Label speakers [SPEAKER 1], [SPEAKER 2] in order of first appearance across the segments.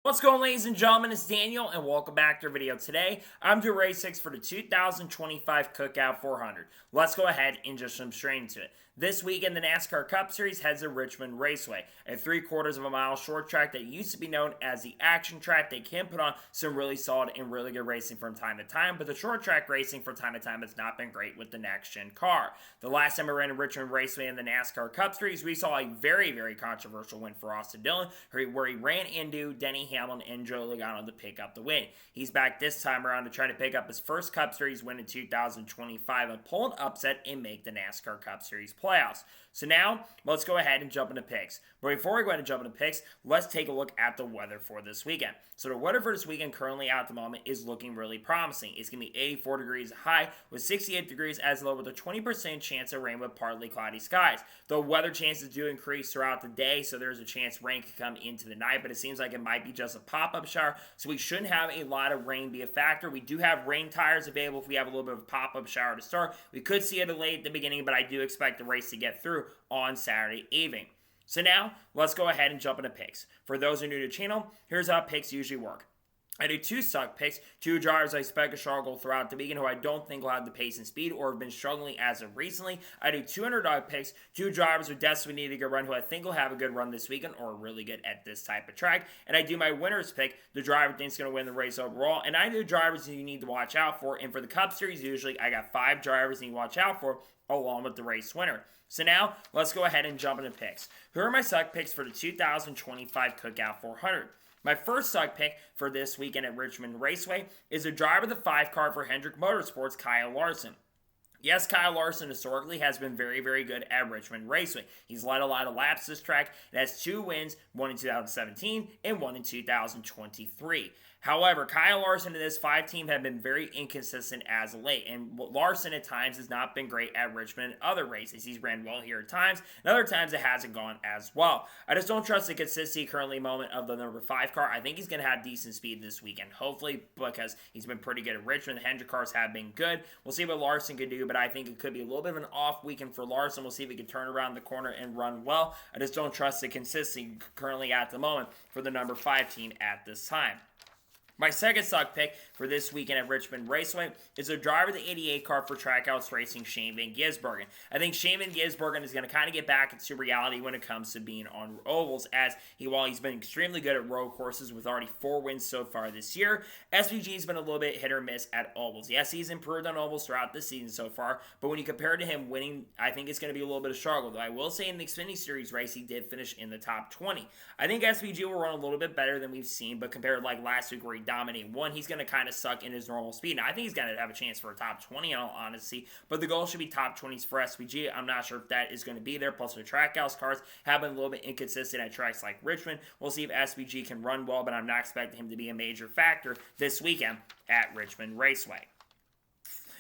[SPEAKER 1] What's going on, ladies and gentlemen? It's Daniel, and welcome back to our video. Today, I'm doing race 6 for the 2025 Cookout 400. Let's go ahead and just jump straight into it. This weekend, the NASCAR Cup Series heads to Richmond Raceway, a 3/4 of a mile short track that used to be known as the action track. They can put on some really solid and really good racing from time to time, but the short track racing from time to time has not been great with the next-gen car. The last time we ran in Richmond Raceway in the NASCAR Cup Series, we saw a very, very controversial win for Austin Dillon, where he ran into Denny Hamlin and Joe Logano to pick up the win. He's back this time around to try to pick up his first Cup Series win in 2025 and pull an upset and make the NASCAR Cup Series playoffs. So now, let's go ahead and jump into picks. But before we go ahead and jump into picks, let's take a look at the weather for this weekend. So the weather for this weekend currently at the moment is looking really promising. It's going to be 84 degrees high with 68 degrees as low with a 20% chance of rain with partly cloudy skies. The weather chances do increase throughout the day, so there's a chance rain could come into the night, but it seems like it might be just a pop-up shower, so we shouldn't have a lot of rain be a factor. We do have rain tires available if we have a little bit of a pop-up shower to start. We could see a delay at the beginning, but I do expect the race to get through on Saturday evening. So now, let's go ahead and jump into picks. For those who are new to the channel, here's how picks usually work. I do two suck picks, two drivers I expect to struggle throughout the weekend who I don't think will have the pace and speed or have been struggling as of recently. I do two underdog picks, two drivers who desperately need a good run who I think will have a good run this weekend or are really good at this type of track. And I do my winner's pick, the driver I think is going to win the race overall. And I do drivers you need to watch out for. And for the Cup Series, usually I got 5 drivers you need to watch out for along with the race winner. So now, let's go ahead and jump into picks. Who are my suck picks for the 2025 Cookout 400? My first suck pick for this weekend at Richmond Raceway is a driver of the 5 car for Hendrick Motorsports, Kyle Larson. Yes, Kyle Larson historically has been very, very good at Richmond Raceway. He's led a lot of laps this track. It has 2 wins, one in 2017 and one in 2023. However, Kyle Larson and this 5 team have been very inconsistent as of late, and Larson at times has not been great at Richmond in other races. He's ran well here at times, and other times it hasn't gone as well. I just don't trust the consistency currently moment of the number 5 car. I think he's going to have decent speed this weekend, hopefully, because he's been pretty good at Richmond. The Hendrick cars have been good. We'll see what Larson can do, but I think it could be a little bit of an off weekend for Larson. We'll see if he can turn around the corner and run well. I just don't trust the consistency currently at the moment for the number 5 team at this time. My second suck pick for this weekend at Richmond Raceway is a driver of the 88 car for Trackhouse Racing, Shane Van Gisbergen. I think Shane Van Gisbergen is going to kind of get back into reality when it comes to being on ovals, as while he's been extremely good at road courses with already 4 wins so far this year, SVG's been a little bit hit or miss at ovals. Yes, he's improved on ovals throughout the season so far, but when you compare to him winning, I think it's going to be a little bit of struggle. Though I will say in the Xfinity Series race, he did finish in the top 20. I think SVG will run a little bit better than we've seen, but compared to like last week where he dominated one, he's going to kind of suck in his normal speed. Now, I think he's going to have a chance for a top 20 in all honesty, but the goal should be top 20s for SVG. I'm not sure if that is going to be there. Plus, the Trackhouse cars have been a little bit inconsistent at tracks like Richmond. We'll see if SVG can run well, but I'm not expecting him to be a major factor this weekend at Richmond Raceway.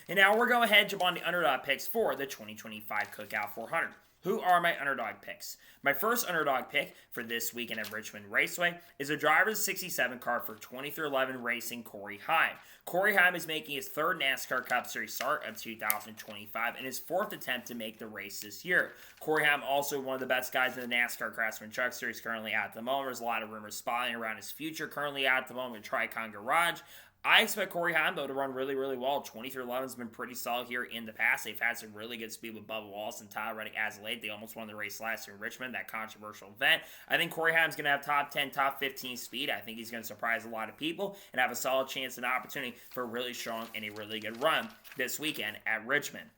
[SPEAKER 1] And now we're going ahead and jump on the underdog picks for the 2025 Cookout 400. Who are my underdog picks? My first underdog pick for this weekend at Richmond Raceway is a driver's 67 car for 2311 Racing, Corey Heim. Corey Heim is making his 3rd NASCAR Cup Series start of 2025 and his 4th attempt to make the race this year. Corey Heim also one of the best guys in the NASCAR Craftsman Truck Series currently at the moment. There's a lot of rumors spotting around his future currently at the moment with Tricon Garage. I expect Corey Heim, though, to run really, really well. 2311's been pretty solid here in the past. They've had some really good speed with Bubba Walls and Tyler Reddick as late. They almost won the race last year in Richmond, that controversial event. I think Corey Heim's going to have top 10, top 15 speed. I think he's going to surprise a lot of people and have a solid chance and opportunity for a really strong and a really good run this weekend at Richmond.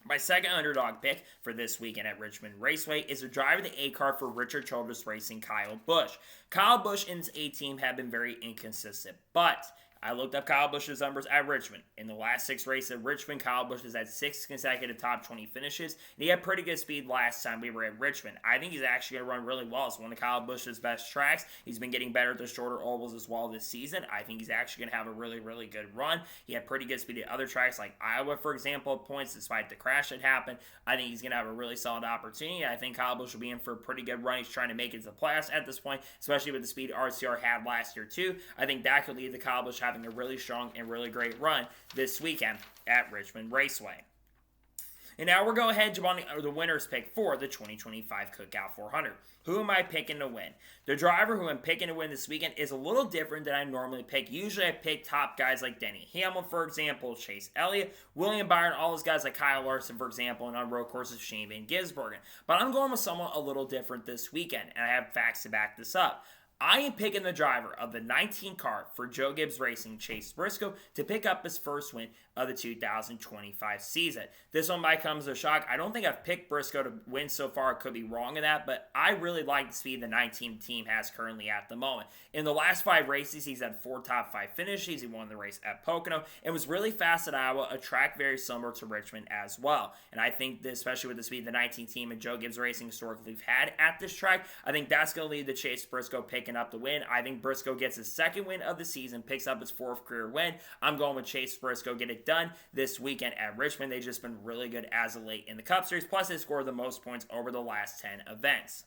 [SPEAKER 1] My second underdog pick for this weekend at Richmond Raceway is a driver of the A car for Richard Childress Racing, Kyle Busch. Kyle Busch and his A team have been very inconsistent, but I looked up Kyle Busch's numbers at Richmond. In the last 6 races at Richmond, Kyle Busch has had 6 consecutive top 20 finishes, and he had pretty good speed last time we were at Richmond. I think he's actually going to run really well. It's one of Kyle Busch's best tracks. He's been getting better at the shorter ovals as well this season. I think he's actually going to have a really, really good run. He had pretty good speed at other tracks like Iowa, for example, at points, despite the crash that happened. I think he's going to have a really solid opportunity. I think Kyle Busch will be in for a pretty good run. He's trying to make it to the playoffs at this point, especially with the speed RCR had last year too. I think that could lead to Kyle Busch having a really strong and really great run this weekend at Richmond Raceway. And now we're going ahead and jump on the winner's pick for the 2025 Cookout 400. Who am I picking to win? The driver who I'm picking to win this weekend is a little different than I normally pick. Usually I pick top guys like Denny Hamlin, for example, Chase Elliott, William Byron, all those guys like Kyle Larson, for example, and on road courses, Shane Van Gisbergen. But I'm going with someone a little different this weekend, and I have facts to back this up. I am picking the driver of the 19 car for Joe Gibbs Racing, Chase Briscoe, to pick up his first win of the 2025 season. This one might come as a shock. I don't think I've picked Briscoe to win so far. I could be wrong in that, but I really like the speed the 19 team has currently at the moment. In the last 5 races, he's had 4 top 5 finishes. He won the race at Pocono and was really fast at Iowa, a track very similar to Richmond as well. And I think that especially with the speed the 19 team and Joe Gibbs Racing historically have had at this track, I think that's going to lead to Chase Briscoe picking up the win. I think Briscoe gets his second win of the season, picks up his 4th career win. I'm going with Chase Briscoe get it done this weekend at Richmond. They've just been really good as of late in the Cup Series, plus they scored the most points over the last 10 events.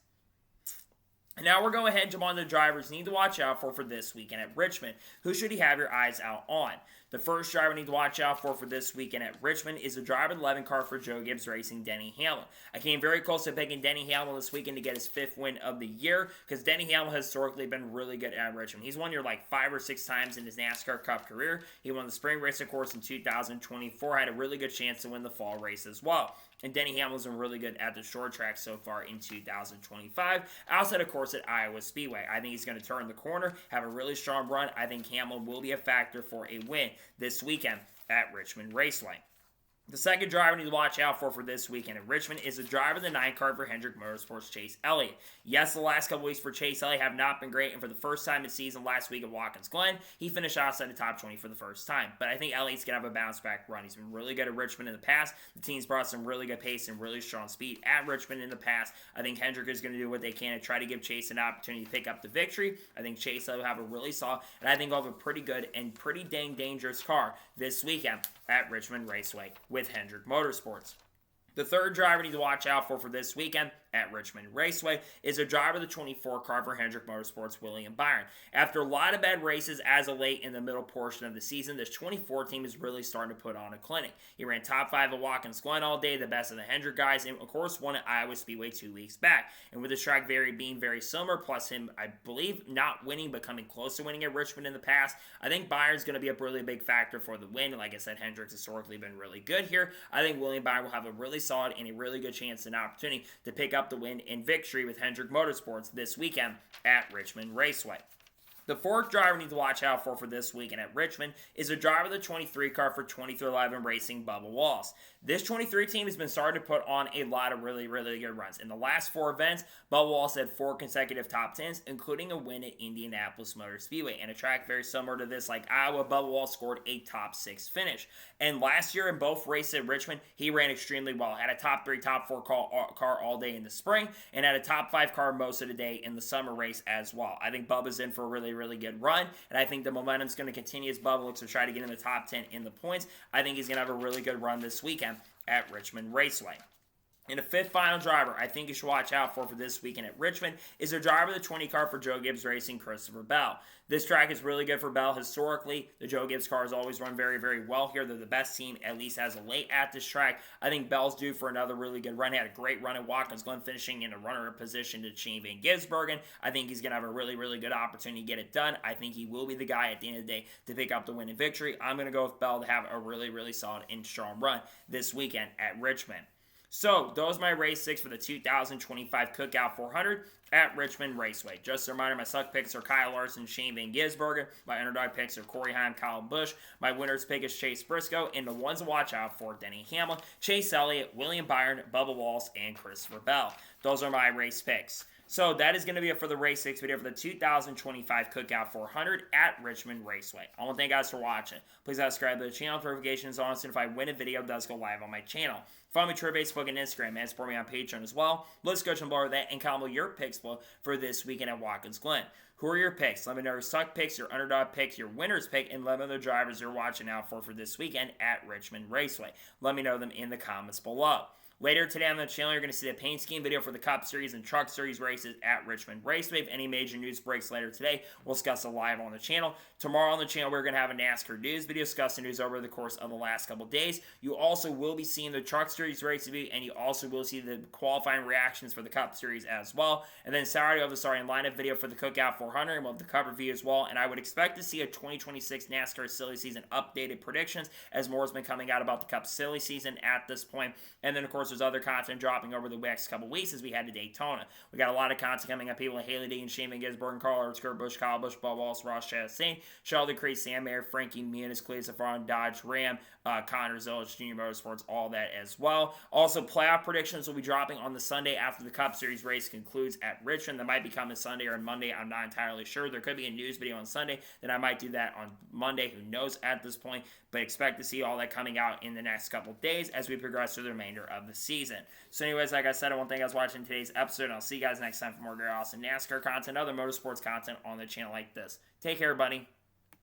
[SPEAKER 1] Now we're going ahead and jump on the drivers you need to watch out for this weekend at Richmond. Who should you have your eyes out on? The first driver you need to watch out for this weekend at Richmond is the driver 11 car for Joe Gibbs Racing, Denny Hamlin. I came very close to picking Denny Hamlin this weekend to get his 5th win of the year because Denny Hamlin has historically been really good at Richmond. He's won here like 5 or 6 times in his NASCAR Cup career. He won the spring racing course in 2024, had a really good chance to win the fall race as well. And Denny Hamlin's been really good at the short track so far in 2025, outside of course at Iowa Speedway. I think he's going to turn the corner, have a really strong run. I think Hamlin will be a factor for a win this weekend at Richmond Raceway. The second driver we need to watch out for this weekend at Richmond is the driver of the 9 car for Hendrick Motorsports, Chase Elliott. Yes, the last couple weeks for Chase Elliott have not been great, and for the first time this season last week at Watkins Glen, he finished outside the top 20 for the first time. But I think Elliott's going to have a bounce-back run. He's been really good at Richmond in the past. The team's brought some really good pace and really strong speed at Richmond in the past. I think Hendrick is going to do what they can to try to give Chase an opportunity to pick up the victory. I think Chase will have a really solid, and I think will have a pretty good and pretty dang dangerous car this weekend at Richmond Raceway with Hendrick Motorsports. The third driver you need to watch out for this weekend at Richmond Raceway is a driver of the 24 car for Hendrick Motorsports, William Byron. After a lot of bad races as of late in the middle portion of the season, this 24 team is really starting to put on a clinic. He ran top 5 at Watkins Glen all day, the best of the Hendrick guys, and of course won at Iowa Speedway 2 weeks back. And with this track being very similar, plus him, I believe, not winning but coming close to winning at Richmond in the past, I think Byron's going to be a really big factor for the win. Like I said, Hendrick's historically been really good here. I think William Byron will have a really solid and a really good chance and opportunity to pick up the win and victory with Hendrick Motorsports this weekend at Richmond Raceway. The fourth driver we need to watch out for this weekend at Richmond is a driver of the 23 car for 2311 Racing, Bubba Walls. This 23 team has been starting to put on a lot of really good runs. In the last 4 events, Bubba Walls had 4 consecutive top 10s, including a win at Indianapolis Motor Speedway. And a track very similar to this, like Iowa, Bubba Walls scored a top 6 finish. And last year in both races at Richmond, he ran extremely well. Had a top 3, top 4 car all day in the spring, and had a top 5 car most of the day in the summer race as well. I think Bubba's in for a really good run, and I think the momentum's going to continue as Bubba looks to try to get in the top 10 in the points. I think he's going to have a really good run this weekend at Richmond Raceway. And the fifth final driver I think you should watch out for this weekend at Richmond is the driver of the 20 car for Joe Gibbs Racing, Christopher Bell. This track is really good for Bell. Historically, the Joe Gibbs cars always run very well here. They're the best team, at least as of late, at this track. I think Bell's due for another really good run. He had a great run at Watkins Glen, finishing in a runner-up position to Shane Van Gisbergen. I think he's going to have a really good opportunity to get it done. I think he will be the guy at the end of the day to pick up the win and victory. I'm going to go with Bell to have a really solid and strong run this weekend at Richmond. So, those are my race 6 for the 2025 Cookout 400 at Richmond Raceway. Just a reminder, my suck picks are Kyle Larson, Shane Van Gisbergen. My underdog picks are Corey Heim, Kyle Busch. My winner's pick is Chase Briscoe. And the ones to watch out for, Denny Hamlin, Chase Elliott, William Byron, Bubba Walls, and Christopher Bell. Those are my race picks. So that is going to be it for the Race 6 video for the 2025 Cookout 400 at Richmond Raceway. I want to thank you guys for watching. Please subscribe to the channel. Notifications on, so if I win a video, it does go live on my channel. Follow me on Twitter, Facebook, and Instagram, and support me on Patreon as well. Let's go below that and comment your picks for this weekend at Watkins Glen. Who are your picks? Let me know your suck picks, your underdog picks, your winner's pick, and let me know the drivers you're watching out for this weekend at Richmond Raceway. Let me know them in the comments below. Later today on the channel, you're going to see the paint scheme video for the Cup Series and Truck Series races at Richmond Raceway. If any major news breaks later today, we'll discuss it live on the channel. Tomorrow on the channel, we're going to have a NASCAR news video discussing news over the course of the last couple days. You also will be seeing the Truck Series race review, and you also will see the qualifying reactions for the Cup Series as well. And then Saturday, we'll have the starting lineup video for the Cookout 400, and we'll have the Cup review as well. And I would expect to see a 2026 NASCAR silly season updated predictions, as more has been coming out about the Cup silly season at this point. And then, of course, there's other content dropping over the next couple weeks as we head to Daytona. We got a lot of content coming up. People like Haley Deegan, Shane Van Gisbergen, Carl Edwards, Kurt Busch, Kyle Busch, Bubba Walls, Ross Chastain, Sheldon Creed, Sam Mayer, Frankie Muniz, Clea Safran, Dodge Ram, Connor Zillich, Junior Motorsports, all that as well. Also, playoff predictions will be dropping on the Sunday after the Cup Series race concludes at Richmond. That might be coming Sunday or Monday. I'm not entirely sure. There could be a news video on Sunday. Then I might do that on Monday. Who knows at this point? But expect to see all that coming out in the next couple days as we progress through the remainder of the season. So anyways, like I said, I want to thank you guys for watching today's episode, and I'll see you guys next time for more great awesome NASCAR content, other motorsports content on the channel like this. Take care, buddy.